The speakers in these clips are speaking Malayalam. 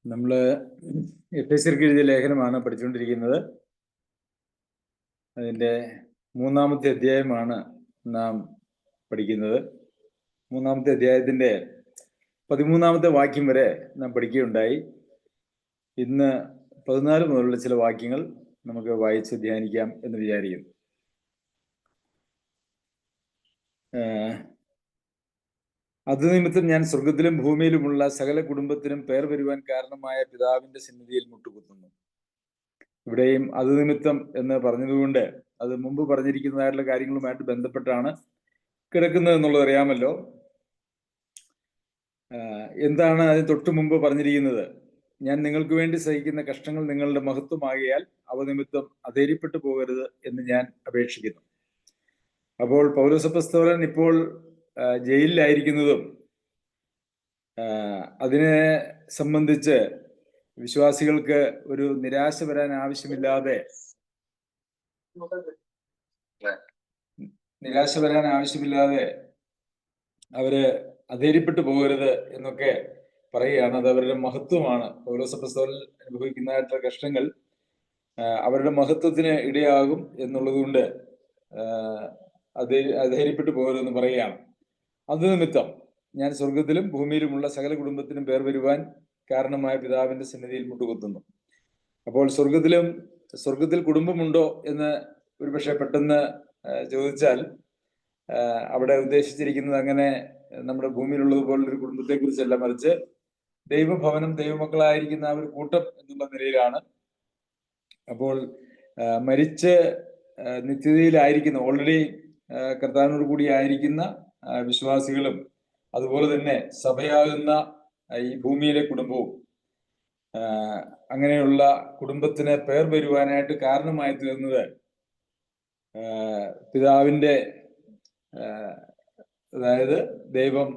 നമ്മൾ എഫെസ്യർക്ക് എഴുതിയ ലേഖനമാണ് പഠിച്ചുകൊണ്ടിരിക്കുന്നത്. അതിൻ്റെ 3-ാമത്തെ അധ്യായമാണ് നാം പഠിക്കുന്നത്. 3-ാമത്തെ അധ്യായത്തിൻ്റെ 13-ാമത്തെ വാക്യം വരെ നാം പഠിക്കുകയുണ്ടായി. ഇന്ന് 14 മുതലുള്ള ചില വാക്യങ്ങൾ നമുക്ക് വായിച്ച് ധ്യാനിക്കാം എന്ന് വിചാരിക്കുന്നു. അത് നിമിത്തം ഞാൻ സ്വർഗത്തിലും ഭൂമിയിലുമുള്ള സകല കുടുംബത്തിനും പേർ വരുവാൻ കാരണമായ പിതാവിന്റെ സന്നിധിയിൽ മുട്ടുകുത്തുന്നു. ഇവിടെയും അത് നിമിത്തം എന്ന് പറഞ്ഞതുകൊണ്ട് അത് മുമ്പ് പറഞ്ഞിരിക്കുന്നതായിട്ടുള്ള കാര്യങ്ങളുമായിട്ട് ബന്ധപ്പെട്ടാണ് കിടക്കുന്നത് എന്നുള്ളത് അറിയാമല്ലോ. എന്താണ് അതിന് തൊട്ടു മുമ്പ് പറഞ്ഞിരിക്കുന്നത്? ഞാൻ നിങ്ങൾക്ക് വേണ്ടി സഹിക്കുന്ന കഷ്ടങ്ങൾ നിങ്ങളുടെ മഹത്വമാകിയാൽ അവ നിമിത്തം അധൈര്യപ്പെട്ടു പോകരുത് എന്ന് ഞാൻ അപേക്ഷിക്കുന്നു. അപ്പോൾ പൗലോസ് അപ്പോസ്തലൻ ഇപ്പോൾ ജയിലിലായിരിക്കുന്നതും അതിനെ സംബന്ധിച്ച് വിശ്വാസികൾക്ക് ഒരു നിരാശ വരാൻ ആവശ്യമില്ലാതെ അവര് അധൈര്യപ്പെട്ടു പോകരുത് എന്നൊക്കെ പറയുകയാണ്. അത് അവരുടെ മഹത്വമാണ്. പൗലോസ് അപ്പോസ്തലൻ അനുഭവിക്കുന്നതായിട്ടുള്ള കഷ്ടങ്ങൾ അവരുടെ മഹത്വത്തിന് ഇടയാകും എന്നുള്ളത് കൊണ്ട് അധൈര്യപ്പെട്ടു പോകരുതെന്ന് പറയുകയാണ്. അത് നിമിത്തം ഞാൻ സ്വർഗത്തിലും ഭൂമിയിലുമുള്ള സകല കുടുംബത്തിനും പേർ വരുവാൻ കാരണമായ പിതാവിന്റെ സന്നിധിയിൽ മുട്ടുകുത്തുന്നു. അപ്പോൾ സ്വർഗത്തിൽ കുടുംബമുണ്ടോ എന്ന് ഒരുപക്ഷെ പെട്ടെന്ന് ചോദിച്ചാൽ അവിടെ ഉദ്ദേശിച്ചിരിക്കുന്നത് അങ്ങനെ നമ്മുടെ ഭൂമിയിലുള്ളതുപോലൊരു കുടുംബത്തെ കുറിച്ചല്ല, മറിച്ച് ദൈവഭവനം, ദൈവമക്കളായിരിക്കുന്ന ഒരു കൂട്ടം എന്നുള്ള നിലയിലാണ്. അപ്പോൾ മരിച്ച് നിത്യതയിലായിരിക്കുന്ന, ഓൾറെഡി കർത്താവിനോട് കൂടി ആയിരിക്കുന്ന വിശ്വാസികളും അതുപോലെ തന്നെ സഭയാകുന്ന ഈ ഭൂമിയിലെ കുടുംബവും അങ്ങനെയുള്ള കുടുംബത്തിന് പേർ വരുവാനായിട്ട് കാരണമായി തീർന്നത് പിതാവിന്റെ, അതായത് ദൈവം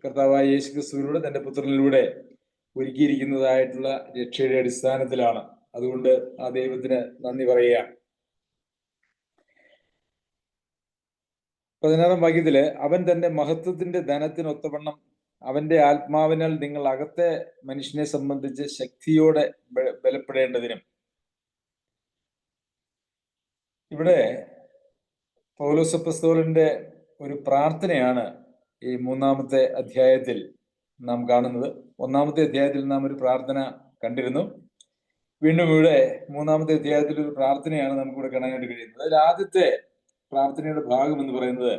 കർത്താവായ യേശുക്രിസ്തുവിലൂടെ തന്റെ പുത്രനിലൂടെ ഒരുക്കിയിരിക്കുന്നതായിട്ടുള്ള രക്ഷയുടെ അടിസ്ഥാനത്തിലാണ്. അതുകൊണ്ട് ആ ദൈവത്തിന് നന്ദി പറയുകയാണ്. 16-ാം വാക്യത്തില് അവൻ തന്റെ മഹത്വത്തിന്റെ ധനത്തിനൊത്തവണ്ണം അവന്റെ ആത്മാവിനാൽ നിങ്ങൾ അകത്തെ മനുഷ്യനെ സംബന്ധിച്ച് ശക്തിയോടെ ബലപ്പെടേണ്ടതിനും. ഇവിടെ പൗലോസ് അപ്പോസ്തലന്റെ ഒരു പ്രാർത്ഥനയാണ് ഈ 3-ാമത്തെ അധ്യായത്തിൽ നാം കാണുന്നത്. 1-ാമത്തെ അധ്യായത്തിൽ നാം ഒരു പ്രാർത്ഥന കണ്ടിരുന്നു. വീണ്ടും ഇവിടെ 3-ാമത്തെ അധ്യായത്തിൽ ഒരു പ്രാർത്ഥനയാണ് നമുക്കിവിടെ കാണാനായിട്ട് കഴിയുന്നത്. അതിൽ ആദ്യത്തെ പ്രാർത്ഥനയുടെ ഭാഗം എന്ന് പറയുന്നത്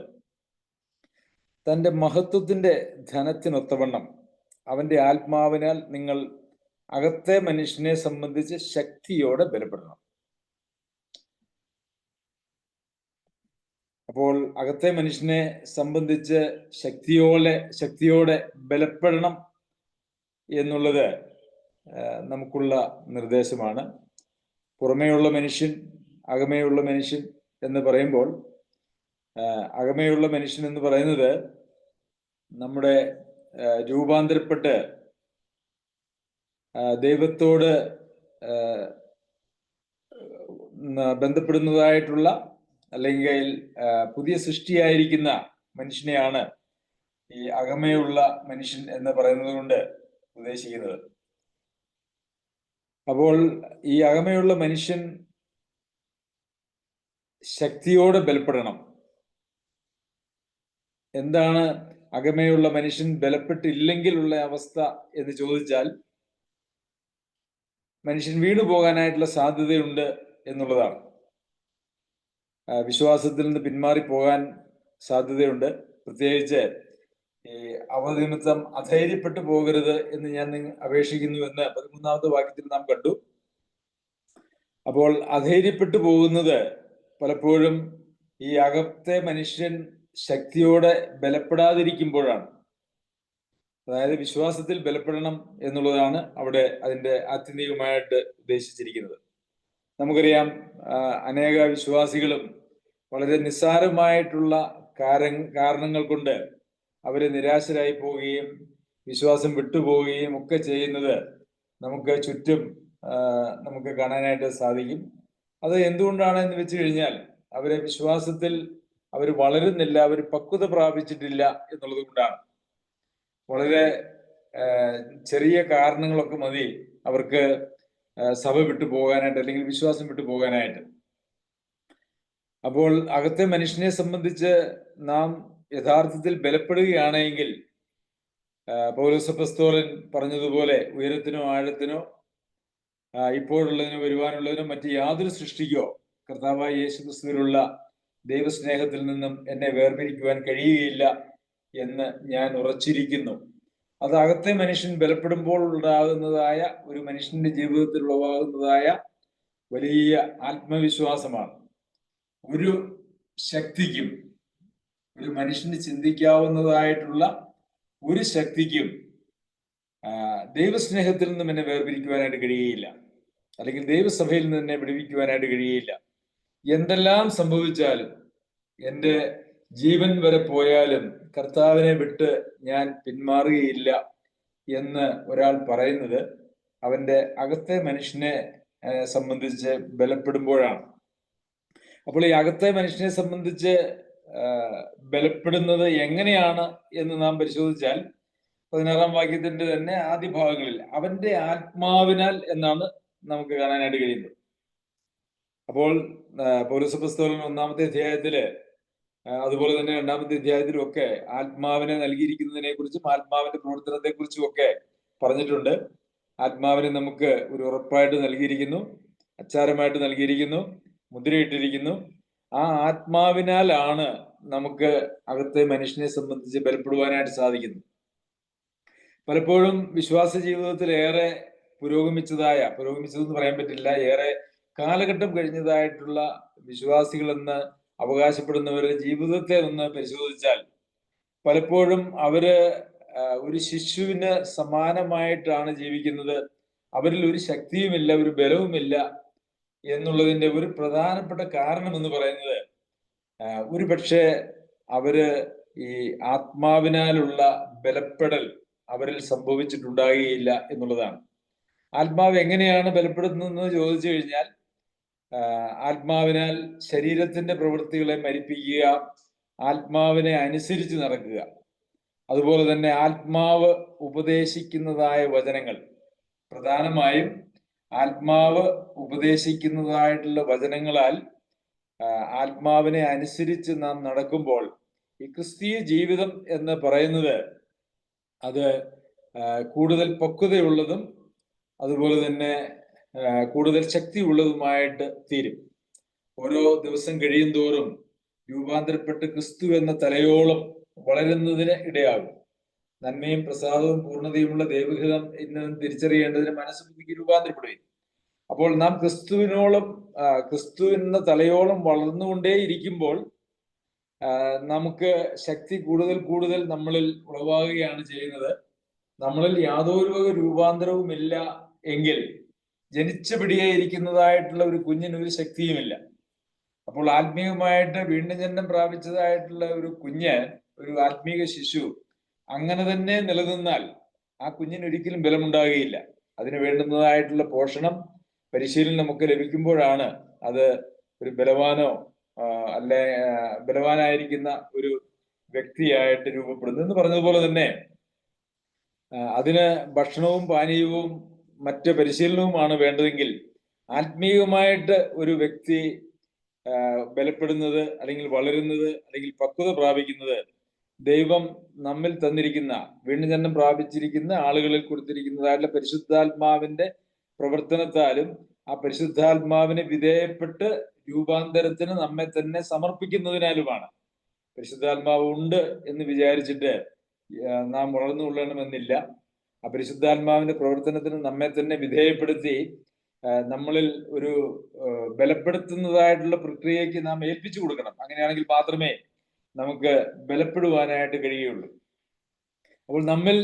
തന്റെ മഹത്വത്തിന്റെ ധനത്തിനൊത്തവണ്ണം അവന്റെ ആത്മാവിനാൽ നിങ്ങൾ അകത്തെ മനുഷ്യനെ സംബന്ധിച്ച് ശക്തിയോടെ ബലപ്പെടണം. അപ്പോൾ അകത്തെ മനുഷ്യനെ സംബന്ധിച്ച് ശക്തിയോടെ ബലപ്പെടണം എന്നുള്ളത് നമുക്കുള്ള നിർദ്ദേശമാണ്. പുറമേയുള്ള മനുഷ്യൻ, അകമേയുള്ള മനുഷ്യൻ എന്ന് പറയുമ്പോൾ അകമേയുള്ള മനുഷ്യൻ എന്ന് പറയുന്നത് നമ്മുടെ രൂപാന്തരപ്പെട്ട് ദൈവത്തോട് ബന്ധപ്പെടുന്നതായിട്ടുള്ള അല്ലെങ്കിൽ പുതിയ സൃഷ്ടിയായിരിക്കുന്ന മനുഷ്യനെയാണ് ഈ അകമയുള്ള മനുഷ്യൻ എന്ന് പറയുന്നത് കൊണ്ട് ഉദ്ദേശിക്കുന്നത്. അപ്പോൾ ഈ അകമയുള്ള മനുഷ്യൻ ശക്തിയോടെ ബലപ്പെടണം. എന്താണ് അകമയുള്ള മനുഷ്യൻ ബലപ്പെട്ടില്ലെങ്കിലുള്ള അവസ്ഥ എന്ന് ചോദിച്ചാൽ മനുഷ്യൻ വീണു പോകാനായിട്ടുള്ള സാധ്യതയുണ്ട് എന്നുള്ളതാണ്. വിശ്വാസത്തിൽ നിന്ന് പിന്മാറിപ്പോകാൻ സാധ്യതയുണ്ട്. പ്രത്യേകിച്ച് ഈ അവനിമിത്തം അധൈര്യപ്പെട്ടു പോകരുത് എന്ന് ഞാൻ അപേക്ഷിക്കുന്നു എന്ന് 13-ാമത്തെ വാക്യത്തിൽ നാം കണ്ടു. അപ്പോൾ അധൈര്യപ്പെട്ടു പോകുന്നത് പലപ്പോഴും ഈ അകത്തെ മനുഷ്യൻ ശക്തിയോടെ ബലപ്പെടാതിരിക്കുമ്പോഴാണ്. അതായത് വിശ്വാസത്തിൽ ബലപ്പെടണം എന്നുള്ളതാണ് അവിടെ അതിൻ്റെ ആത്യന്തികമായിട്ട് ഉദ്ദേശിച്ചിരിക്കുന്നത്. നമുക്കറിയാം, അനേക വിശ്വാസികളും വളരെ നിസ്സാരമായിട്ടുള്ള കാരണങ്ങൾ കൊണ്ട് അവര് നിരാശരായി പോവുകയും വിശ്വാസം വിട്ടുപോവുകയും ഒക്കെ ചെയ്യുന്നത് നമുക്ക് ചുറ്റും നമുക്ക് കാണാനായിട്ട് സാധിക്കും. അത് എന്തുകൊണ്ടാണ് എന്ന് വെച്ച് കഴിഞ്ഞാൽ അവരെ വിശ്വാസത്തിൽ അവർ വളരുന്നില്ല, അവർ പക്വത പ്രാപിച്ചിട്ടില്ല എന്നുള്ളത് കൊണ്ടാണ്. വളരെ ചെറിയ കാരണങ്ങളൊക്കെ മതി അവർക്ക് സഭ വിട്ടു പോകാനായിട്ട് അല്ലെങ്കിൽ വിശ്വാസം വിട്ടു പോകാനായിട്ട്. അപ്പോൾ അകത്തെ മനുഷ്യനെ സംബന്ധിച്ച് നാം യഥാർത്ഥത്തിൽ ബലപ്പെടുകയാണെങ്കിൽ പൗലോസ് അപ്പോസ്തലൻ പറഞ്ഞതുപോലെ ഉയരത്തിനോ ആഴത്തിനോ ഇപ്പോഴുള്ളതിനോ വരുവാനുള്ളതിനോ മറ്റ് യാതൊരു സൃഷ്ടിക്കോ കർത്താവായ യേശുക്രിസ്തുവിലുള്ള ദൈവസ്നേഹത്തിൽ നിന്നും എന്നെ വേർപിരിക്കുവാൻ കഴിയുകയില്ല എന്ന് ഞാൻ ഉറച്ചിരിക്കുന്നു. അത് അകത്തെ മനുഷ്യൻ ബലപ്പെടുമ്പോൾ ഉണ്ടാകുന്നതായ ഒരു മനുഷ്യന്റെ ജീവിതത്തിൽ ഉളവാകുന്നതായ വലിയ ആത്മവിശ്വാസമാണ്. ഒരു ശക്തിക്കും, ഒരു മനുഷ്യന് ചിന്തിക്കാവുന്നതായിട്ടുള്ള ഒരു ശക്തിക്കും ദൈവസ്നേഹത്തിൽ നിന്നും എന്നെ വേർപിരിക്കുവാനായിട്ട് കഴിയുകയില്ല, അല്ലെങ്കിൽ ദൈവസഭയിൽ നിന്ന് എന്നെ വിടുവിക്കുവാനായിട്ട് കഴിയുകയില്ല. എന്തെല്ലാം സംഭവിച്ചാലും, എൻ്റെ ജീവൻ വരെ പോയാലും കർത്താവിനെ വിട്ട് ഞാൻ പിന്മാറുകയില്ല എന്ന് ഒരാൾ പറയുന്നത് അവന്റെ അകത്തെ മനുഷ്യനെ സംബന്ധിച്ച് ബലപ്പെടുമ്പോഴാണ്. അപ്പോൾ ഈ അകത്തെ മനുഷ്യനെ സംബന്ധിച്ച് ബലപ്പെടുന്നത് എങ്ങനെയാണ് എന്ന് നാം പരിശോധിച്ചാൽ 16-ാം വാക്യത്തിന്റെ തന്നെ ആദ്യ ഭാഗങ്ങളിൽ അവന്റെ ആത്മാവിനാൽ എന്നാണ് നമുക്ക് കാണാനായിട്ട് കഴിയുന്നത്. അപ്പോൾ പൗലോസ് അപ്പോസ്തലൻ 1-ാമത്തെ അധ്യായത്തില് അതുപോലെ തന്നെ 2-ാമത്തെ അധ്യായത്തിലും ഒക്കെ ആത്മാവിനെ നൽകിയിരിക്കുന്നതിനെ കുറിച്ചും ആത്മാവിന്റെ പ്രവർത്തനത്തെ കുറിച്ചും ഒക്കെ പറഞ്ഞിട്ടുണ്ട്. ആത്മാവിനെ നമുക്ക് ഒരു ഉറപ്പായിട്ട് നൽകിയിരിക്കുന്നു, അച്ചാരമായിട്ട് നൽകിയിരിക്കുന്നു, മുദ്രയിട്ടിരിക്കുന്നു. ആ ആത്മാവിനാലാണ് നമുക്ക് അകത്തെ മനുഷ്യനെ സംബന്ധിച്ച് ബലപ്പെടുവാനായിട്ട് സാധിക്കുന്നത്. പലപ്പോഴും വിശ്വാസ ജീവിതത്തിൽ ഏറെ പുരോഗമിച്ചതെന്ന് പറയാൻ പറ്റില്ല, ഏറെ കാലഘട്ടം കഴിഞ്ഞതായിട്ടുള്ള വിശ്വാസികളെന്ന് അവകാശപ്പെടുന്നവരുടെ ജീവിതത്തെ ഒന്ന് പരിശോധിച്ചാൽ പലപ്പോഴും അവര് ഒരു ശിശുവിന് സമാനമായിട്ടാണ് ജീവിക്കുന്നത്. അവരിൽ ഒരു ശക്തിയുമില്ല, ഒരു ബലവുമില്ല എന്നുള്ളതിന്റെ ഒരു പ്രധാനപ്പെട്ട കാരണം എന്ന് പറയുന്നത് ഒരു പക്ഷേ അവര് ഈ ആത്മാവിനാലുള്ള ബലപ്പെടൽ അവരിൽ സംഭവിച്ചിട്ടുണ്ടാകുകയില്ല എന്നുള്ളതാണ്. ആത്മാവ് എങ്ങനെയാണ് ബലപ്പെടുത്തുന്നതെന്ന് ചോദിച്ചു കഴിഞ്ഞാൽ ആത്മാവിനാൽ ശരീരത്തിന്റെ പ്രവൃത്തികളെ മരിപ്പിക്കുക, ആത്മാവിനെ അനുസരിച്ച് നടക്കുക, അതുപോലെ തന്നെ ആത്മാവ് ഉപദേശിക്കുന്നതായ വചനങ്ങൾ, പ്രധാനമായും ആത്മാവ് ഉപദേശിക്കുന്നതായിട്ടുള്ള വചനങ്ങളാൽ ആത്മാവിനെ അനുസരിച്ച് നാം നടക്കുമ്പോൾ ഈ ക്രിസ്തീയ ജീവിതം എന്ന് പറയുന്നത് അത് കൂടുതൽ പക്വതയുള്ളതും അതുപോലെ തന്നെ കൂടുതൽ ശക്തിയുള്ളതുമായിട്ട് തീരും. ഓരോ ദിവസം കഴിയും തോറും രൂപാന്തരപ്പെട്ട് ക്രിസ്തു എന്ന തലയോളം വളരുന്നതിന് ഇടയാകും. നന്മയും പ്രസാദവും പൂർണ്ണതയുമുള്ള ദൈവഹിതം എന്ന് തിരിച്ചറിയേണ്ടതിന് മനസ്സുബുദ്ധിക്ക് രൂപാന്തരപ്പെടുകയും. അപ്പോൾ നാം ക്രിസ്തു എന്ന തലയോളം വളർന്നുകൊണ്ടേ ഇരിക്കുമ്പോൾ നമുക്ക് ശക്തി കൂടുതൽ നമ്മളിൽ ഉളവാകുകയാണ് ചെയ്യുന്നത്. നമ്മളിൽ യാതൊരു വക രൂപാന്തരവും ഇല്ല എങ്കിൽ ജനിച്ചപിടിയെ ഇരിക്കുന്നതായിട്ടുള്ള ഒരു കുഞ്ഞിന് ഒരു ശക്തിയുമില്ല. അപ്പോൾ ആത്മീയമായിട്ട് വീണ്ടും ജന്മം പ്രാപിച്ചതായിട്ടുള്ള ഒരു കുഞ്ഞ്, ഒരു ആത്മീക ശിശു അങ്ങനെ തന്നെ നിലനിന്നാൽ ആ കുഞ്ഞിന് ഒരിക്കലും ബലമുണ്ടാകുകയില്ല. അതിന് വേണ്ടുന്നതായിട്ടുള്ള പോഷണം, പരിശീലനം നമുക്ക് ലഭിക്കുമ്പോഴാണ് അത് ഒരു ബലവാനായിരിക്കുന്ന ഒരു വ്യക്തിയായിട്ട് രൂപപ്പെടുന്നത്. എന്ന് പറഞ്ഞതുപോലെ തന്നെ അതിന് ഭക്ഷണവും പാനീയവും മറ്റ് പരിശീലനവുമാണ് വേണ്ടതെങ്കിൽ ആത്മീയമായിട്ട് ഒരു വ്യക്തി ബലപ്പെടുന്നത് അല്ലെങ്കിൽ വളരുന്നത് അല്ലെങ്കിൽ പക്വത പ്രാപിക്കുന്നത് ദൈവം നമ്മിൽ തന്നിരിക്കുന്ന വീണ്ടും ജന്മം പ്രാപിച്ചിരിക്കുന്ന ആളുകളിൽ കൊടുത്തിരിക്കുന്നതായിട്ടുള്ള പരിശുദ്ധാത്മാവിന്റെ പ്രവർത്തനത്താലും ആ പരിശുദ്ധാത്മാവിന് വിധേയപ്പെട്ട് രൂപാന്തരത്തിന് നമ്മെ തന്നെ സമർപ്പിക്കുന്നതിനാലുമാണ്. പരിശുദ്ധാത്മാവ് ഉണ്ട് എന്ന് വിചാരിച്ചിട്ട് നാം വളർന്നു കൊള്ളണമെന്നില്ല. ആ പരിശുദ്ധാത്മാവിന്റെ പ്രവർത്തനത്തിന് നമ്മെ തന്നെ വിധേയപ്പെടുത്തി നമ്മളിൽ ഒരു ബലപ്പെടുത്തുന്നതായിട്ടുള്ള പ്രക്രിയയ്ക്ക് നാം ഏൽപ്പിച്ചു കൊടുക്കണം. അങ്ങനെയാണെങ്കിൽ മാത്രമേ നമുക്ക് ബലപ്പെടുവാനായിട്ട് കഴിയുള്ളൂ. അപ്പോൾ നമ്മിൽ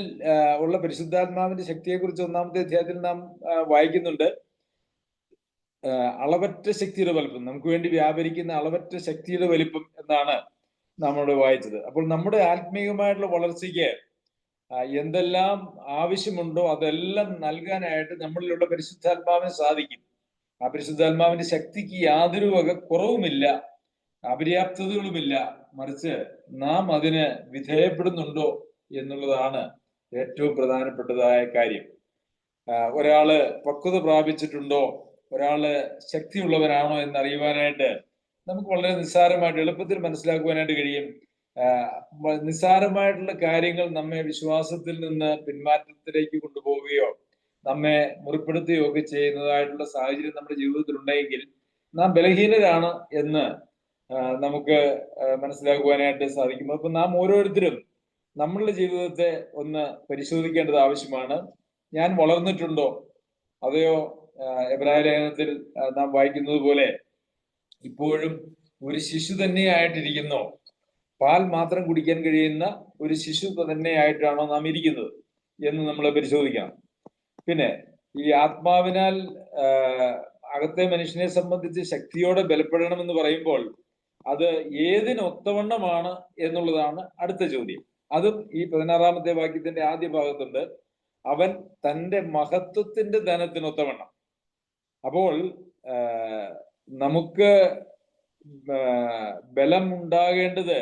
ഉള്ള പരിശുദ്ധാത്മാവിന്റെ ശക്തിയെക്കുറിച്ച് 1-ാമത്തെ അധ്യായത്തിൽ നാം വായിക്കുന്നുണ്ട്. അളവറ്റ ശക്തിയുടെ വലിപ്പം, നമുക്ക് വേണ്ടി വ്യാപരിക്കുന്ന അളവറ്റ ശക്തിയുടെ വലിപ്പം എന്നാണ് നമ്മോട് വായിച്ചത്. അപ്പോൾ നമ്മുടെ ആത്മീയമായിട്ടുള്ള വളർച്ചയ്ക്ക് എന്തെല്ലാം ആവശ്യമുണ്ടോ അതെല്ലാം നൽകാനായിട്ട് നമ്മളിലുള്ള പരിശുദ്ധാത്മാവിന് സാധിക്കും. ആ പരിശുദ്ധാത്മാവിന്റെ ശക്തിക്ക് യാതൊരു വക കുറവുമില്ല, അപര്യാപ്തതകളുമില്ല. മറിച്ച് നാം അതിന് വിധേയപ്പെടുന്നുണ്ടോ എന്നുള്ളതാണ് ഏറ്റവും പ്രധാനപ്പെട്ടതായ കാര്യം. ഒരാള് പക്വത പ്രാപിച്ചിട്ടുണ്ടോ, ഒരാള് ശക്തിയുള്ളവരാണോ എന്നറിയുവാനായിട്ട് നമുക്ക് വളരെ നിസ്സാരമായിട്ട് എളുപ്പത്തിൽ മനസ്സിലാക്കുവാനായിട്ട് കഴിയും. നിസ്സാരമായിട്ടുള്ള കാര്യങ്ങൾ നമ്മെ വിശ്വാസത്തിൽ നിന്ന് പിന്മാറ്റത്തിലേക്ക് കൊണ്ടുപോവുകയോ നമ്മെ മുറിപ്പെടുത്തുകയോ ഒക്കെ ചെയ്യുന്നതായിട്ടുള്ള സാഹചര്യം നമ്മുടെ ജീവിതത്തിൽ ഉണ്ടെങ്കിൽ നാം ബലഹീനരാണ് എന്ന് നമുക്ക് മനസ്സിലാക്കുവാനായിട്ട് സാധിക്കും. അപ്പൊ നാം ഓരോരുത്തരും നമ്മളുടെ ജീവിതത്തെ ഒന്ന് പരിശോധിക്കേണ്ടത് ആവശ്യമാണ്. ഞാൻ വളർന്നിട്ടുണ്ടോ, അതെയോ എബ്രായ ലേഖനത്തിൽ നാം വായിക്കുന്നത് പോലെ ഇപ്പോഴും ഒരു ശിശു തന്നെയായിട്ടിരിക്കുന്നോ, പാൽ മാത്രം കുടിക്കാൻ കഴിയുന്ന ഒരു ശിശു തന്നെയായിട്ടാണോ നാം ഇരിക്കുന്നത് എന്ന് നമ്മൾ പരിശോധിക്കണം. പിന്നെ ഈ ആത്മാവിനാൽ അകത്തെ മനുഷ്യനെ സംബന്ധിച്ച് ശക്തിയോടെ ബലപ്പെടണമെന്ന് പറയുമ്പോൾ അത് ഏതിനൊത്തവണ്ണമാണ് എന്നുള്ളതാണ് അടുത്ത ചോദ്യം. അതും ഈ 16-ാമത്തെ വാക്യത്തിന്റെ ആദ്യ ഭാഗത്തുണ്ട്. അവൻ തന്റെ മഹത്വത്തിന്റെ ധനത്തിനൊത്തവണ്ണം. അപ്പോൾ നമുക്ക് ബലം ഉണ്ടാകേണ്ടത്,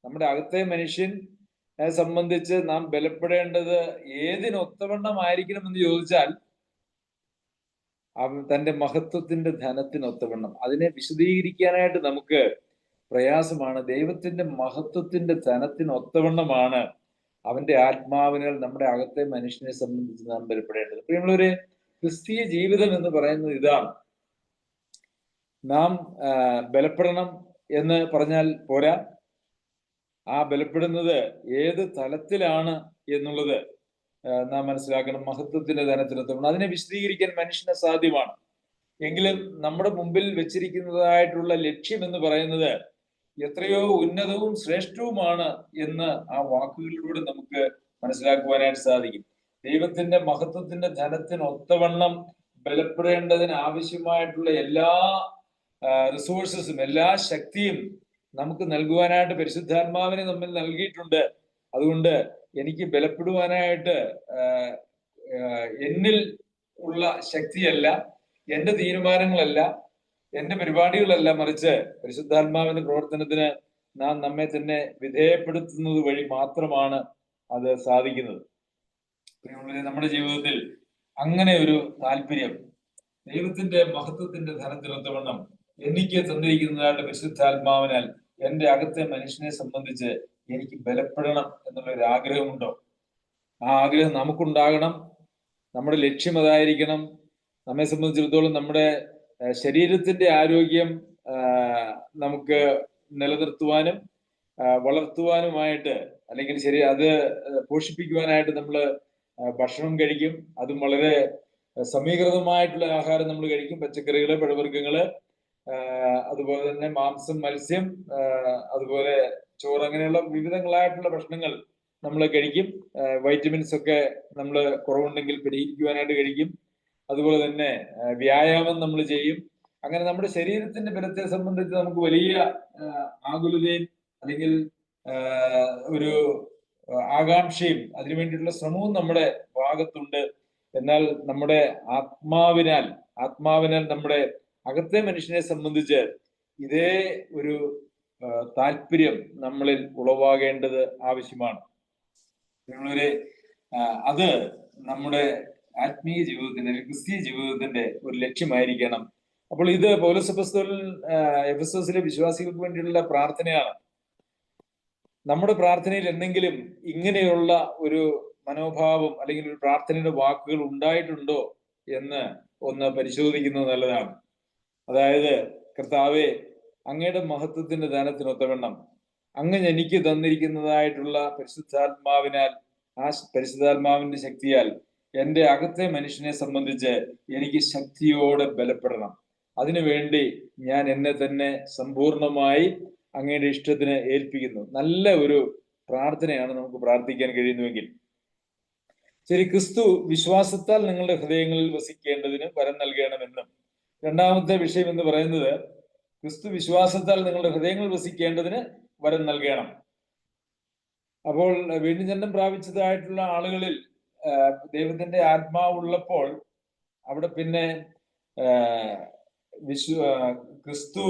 നമ്മുടെ അകത്തെ മനുഷ്യനെ സംബന്ധിച്ച് നാം ബലപ്പെടേണ്ടത് ഏതിനൊത്തവണ്ണമായിരിക്കണം എന്ന് ചോദിച്ചാൽ അവൻ തന്റെ മഹത്വത്തിന്റെ ധനത്തിനൊത്തവണ്ണം. അതിനെ വിശദീകരിക്കാനായിട്ട് നമുക്ക് പ്രയാസമാണ്. ദൈവത്തിന്റെ മഹത്വത്തിന്റെ ധനത്തിനൊത്തവണ്ണമാണ് അവന്റെ ആത്മാവിനാൽ നമ്മുടെ അകത്തെ മനുഷ്യനെ സംബന്ധിച്ച് നാം ബലപ്പെടേണ്ടത്. പ്രിയമുള്ളവരെ, ക്രിസ്തീയ ജീവിതം എന്ന് പറയുന്നത് ഇതാണ്. നാം ബലപ്പെടണം എന്ന് പറഞ്ഞാൽ പോരാ, ആ ബലപ്പെടുന്നത് ഏത് തലത്തിലാണ് എന്നുള്ളത് നാം മനസ്സിലാക്കണം. മഹത്വത്തിന്റെ ധനത്തിനൊത്തവണ്ണം. അതിനെ വിശദീകരിക്കാൻ മനുഷ്യന് സാധ്യമാണ്. എങ്കിലും നമ്മുടെ മുമ്പിൽ വെച്ചിരിക്കുന്നതായിട്ടുള്ള ലക്ഷ്യം എന്ന് പറയുന്നത് എത്രയോ ഉന്നതവും ശ്രേഷ്ഠവുമാണ് എന്ന് ആ വാക്കുകളിലൂടെ നമുക്ക് മനസ്സിലാക്കുവാനായിട്ട് സാധിക്കും. ദൈവത്തിന്റെ മഹത്വത്തിന്റെ ധനത്തിനൊത്തവണ്ണം ബലപ്പെടേണ്ടതിന് ആവശ്യമായിട്ടുള്ള എല്ലാ റിസോഴ്സസും എല്ലാ ശക്തിയും നമുക്ക് നൽകുവാനായിട്ട് പരിശുദ്ധാത്മാവിനെ നമ്മൾ നൽകിയിട്ടുണ്ട്. അതുകൊണ്ട് എനിക്ക് ബലപ്പെടുവാനായിട്ട് എന്നിൽ ഉള്ള ശക്തിയല്ല, എന്റെ തീരുമാനങ്ങളല്ല, എന്റെ പരിപാടികളല്ല, മറിച്ച് പരിശുദ്ധാത്മാവിന്റെ പ്രവർത്തനത്തിന് നാം നമ്മെ തന്നെ വിധേയപ്പെടുത്തുന്നത് വഴി മാത്രമാണ് അത് സാധിക്കുന്നത്. നമ്മുടെ ജീവിതത്തിൽ അങ്ങനെ ഒരു താല്പര്യം, ദൈവത്തിന്റെ മഹത്വത്തിന്റെ ധനത്തിനൊത്തവണ്ണം എനിക്ക് തന്നിരിക്കുന്നതായിട്ട് പരിശുദ്ധാത്മാവിനാൽ എന്റെ അകത്തെ മനുഷ്യനെ സംബന്ധിച്ച് എനിക്ക് ബലപ്പെടണം എന്നുള്ളൊരു ആഗ്രഹമുണ്ടോ? ആ ആഗ്രഹം നമുക്കുണ്ടാകണം. നമ്മുടെ ലക്ഷ്യം അതായിരിക്കണം. നമ്മെ സംബന്ധിച്ചിടത്തോളം നമ്മുടെ ശരീരത്തിന്റെ ആരോഗ്യം നമുക്ക് നിലനിർത്തുവാനും വളർത്തുവാനുമായിട്ട്, അല്ലെങ്കിൽ ശരി അത് പോഷിപ്പിക്കുവാനായിട്ട് നമ്മൾ ഭക്ഷണം കഴിക്കും. അതും വളരെ സമീകൃതമായിട്ടുള്ള ആഹാരം നമ്മൾ കഴിക്കും. പച്ചക്കറികള്, പഴവർഗ്ഗങ്ങള്, അതുപോലെ തന്നെ മാംസം, മത്സ്യം, അതുപോലെ ചോറ്, അങ്ങനെയുള്ള വിവിധങ്ങളായിട്ടുള്ള ഭക്ഷണങ്ങൾ നമ്മൾ കഴിക്കും. വൈറ്റമിൻസ് ഒക്കെ നമ്മൾ കുറവുണ്ടെങ്കിൽ പരിഹരിക്കുവാനായിട്ട് കഴിക്കും. അതുപോലെ തന്നെ വ്യായാമം നമ്മൾ ചെയ്യും. അങ്ങനെ നമ്മുടെ ശരീരത്തിന്റെ ബലത്തെ സംബന്ധിച്ച് നമുക്ക് വലിയ ആകുലതയും അല്ലെങ്കിൽ ഒരു ആകാംക്ഷയും അതിനു വേണ്ടിയിട്ടുള്ള ശ്രമവും നമ്മുടെ ഭാഗത്തുണ്ട്. എന്നാൽ നമ്മുടെ ആത്മാവിനാൽ നമ്മുടെ അകത്തെ മനുഷ്യനെ സംബന്ധിച്ച് ഇതേ ഒരു താല്പര്യം നമ്മളിൽ ഉളവാകേണ്ടത് ആവശ്യമാണ്. അത് നമ്മുടെ ആത്മീയ ജീവിതത്തിന്റെ, ക്രിസ്തീയ ജീവിതത്തിന്റെ ഒരു ലക്ഷ്യമായിരിക്കണം. അപ്പോൾ ഇത് പൗലോസ് അപ്പോസ്തലൻ എഫെസോസിലെ വിശ്വാസികൾക്ക് വേണ്ടിയുള്ള പ്രാർത്ഥനയാണ്. നമ്മുടെ പ്രാർത്ഥനയിൽ എന്തെങ്കിലും ഇങ്ങനെയുള്ള ഒരു മനോഭാവം അല്ലെങ്കിൽ ഒരു പ്രാർത്ഥനയുടെ വാക്കുകൾ ഉണ്ടായിട്ടുണ്ടോ എന്ന് ഒന്ന് പരിശോധിക്കുന്നത് നല്ലതാണ്. അതായത്, കർത്താവേ, അങ്ങയുടെ മഹത്വത്തിന്റെ ധനത്തിനൊത്തവണ്ണം അങ്ങ് എനിക്ക് തന്നിരിക്കുന്നതായിട്ടുള്ള പരിശുദ്ധാത്മാവിനാൽ, ആ പരിശുദ്ധാത്മാവിന്റെ ശക്തിയാൽ എന്റെ അകത്തെ മനുഷ്യനെ സംബന്ധിച്ച് എനിക്ക് ശക്തിയോടെ ബലപ്പെടണം. അതിനുവേണ്ടി ഞാൻ എന്നെ തന്നെ സമ്പൂർണമായി അങ്ങയുടെ ഇഷ്ടത്തിന് ഏൽപ്പിക്കുന്നു. നല്ല ഒരു പ്രാർത്ഥനയാണ് നമുക്ക് പ്രാർത്ഥിക്കാൻ കഴിയുന്നുവെങ്കിൽ. ശരി, ക്രിസ്തു വിശ്വാസത്താൽ നിങ്ങളുടെ ഹൃദയങ്ങളിൽ വസിക്കേണ്ടതിന് വരം നൽകണമെന്നും, രണ്ടാമത്തെ വിഷയം എന്ന് പറയുന്നത് ക്രിസ്തു വിശ്വാസത്താൽ നിങ്ങളുടെ ഹൃദയങ്ങളിൽ വസിക്കേണ്ടതിന് വരം നൽകണം. അപ്പോൾ വീണ്ടും ജന്മം പ്രാപിച്ചതായിട്ടുള്ള ആളുകളിൽ ദൈവത്തിന്റെ ആത്മാവുള്ളപ്പോൾ അവിടെ പിന്നെ ക്രിസ്തു